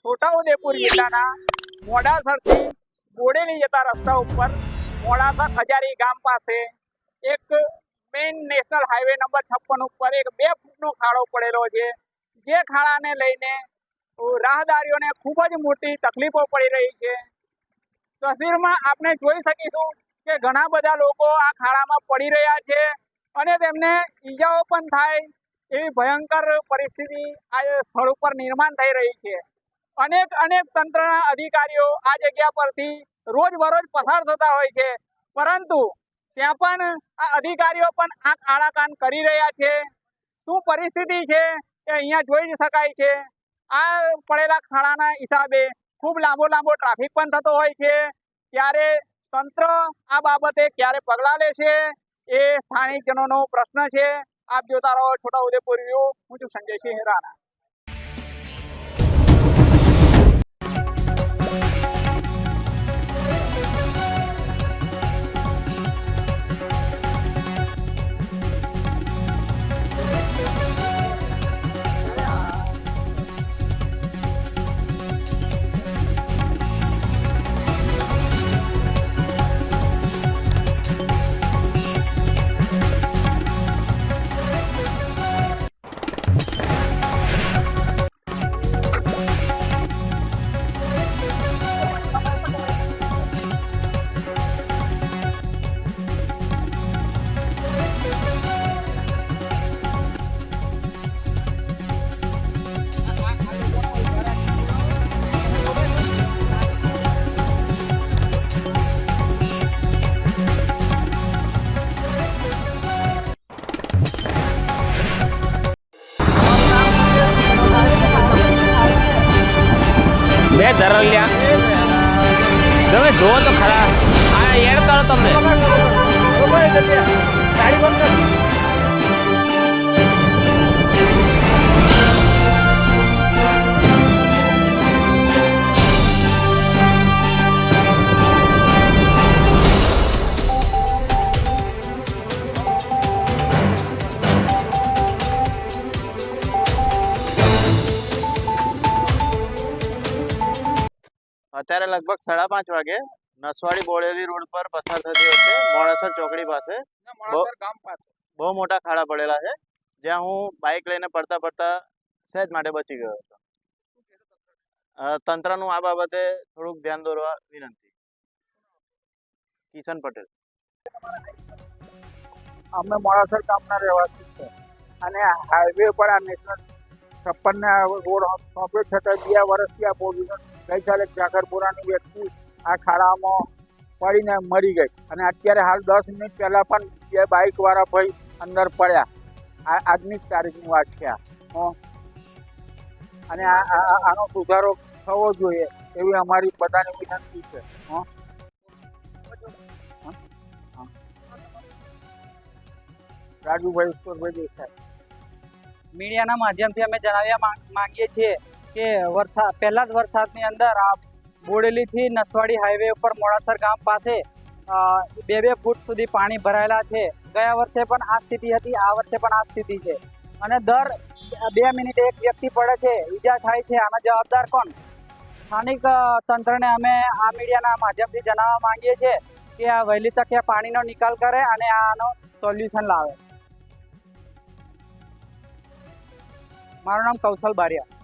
છોટાઉદેપુર જિલ્લાના મોડાસરથી બોડેલી જતા રસ્તા ઉપર મોડાસર ખજારી ગામ પાસે એક મેઇન નેશનલ હાઈવે નંબર 56 ઉપર એક 2 ફૂટનો ખાડો પડેલો છે, જે ખાડાને લઈને રાહદારીઓને ખૂબ જ મોટી તકલીફો પડી રહી છે। તસવીરમાં આપણે જોઈ શકીશું કે ઘણા બધા લોકો આ ખાડામાં પડી રહ્યા છે અને તેમને ઈજાઓ પણ થાય એવી ભયંકર પરિસ્થિતિ આ સ્થળ ઉપર નિર્માણ થઈ રહી છે। અનેક તંત્રના અધિકારીઓ આ જગ્યા પરથી રોજબરોજ પસાર થતા હોય છે, પરંતુ ત્યાં પણ આ અધિકારીઓ પણ આંખ આડા કાન કરી રહ્યા છે। શું પરિસ્થિતિ છે એ અહીંયા જોઈ શકાય છે। આ પડેલા ખાડાના હિસાબે ખૂબ લાંબો ટ્રાફિક પણ થતો હોય છે, ત્યારે તંત્ર આ બાબતે ક્યારે પગલાં લેશે એ સ્થાનિકજનોનો પ્રશ્ન છે। આપ જોતા રહો છોટાઉદેપુર વ્યૂ। હું છું સંજયસિંહ રાણા। બે ધરલિયા તમે જો તો ખરા આ એડ કરો તમે અત્યારે લગભગ 5:30 વાગે નસવાડી બોડેલી રોડ પર પસાર થતી વખતે મોડાસર ચોકડી પાસે બહુ મોટા ખાડા પડેલા છે, જ્યાં હું બાઇક લઈને પડતા સહેજ માટે બચી ગયો હતો। તંત્રનું આ બાબતે થોડુંક ધ્યાન દોરવા વિનંતી। કિશન પટેલ। અમે મોડાસર ગામના રહેવાસી છે અને હાઈવે પર આ નેશનલ 56 રોડ સોંપ્યો છતાં 2 વર્ષથી આ પોઝિશન ગઈ સાલે ચાકરપુરાની વ્યક્તિ આ ખાડામાં પડીને મરી ગઈ અને અત્યારે હાલ 10 મિનિટ પહેલા પણ 2 બાઇકવાળા ભાઈ અંદર પડ્યા। આજની તારીખની વાત છે અને આનો સુધારો થવો જોઈએ એવી અમારી બધાની વિનંતી છે। રાજુભાઈ ઈશ્વરભાઈ દેસાઈ। મીડિયાના માધ્યમથી અમે જણાવવા માંગીએ છીએ કે પહેલા જ વરસાદની અંદર આ બોડેલીથી નસવાડી હાઈવે ઉપર મોડાસર ગામ પાસે 2 ફૂટ સુધી પાણી ભરાયેલા છે। ગયા વર્ષે પણ આ સ્થિતિ હતી, આ વર્ષે પણ આ સ્થિતિ છે અને દર 2 મિનિટે એક વ્યક્તિ પડે છે, ઈજા થાય છે। આના જવાબદાર કોણ? સ્થાનિક તંત્રને અમે આ મીડિયાના માધ્યમથી જણાવવા માંગીએ છીએ કે આ વહેલી તકે પાણીનો નિકાલ કરે અને આનો સોલ્યુશન લાવે। મારું નામ કૌશલ બારિયા।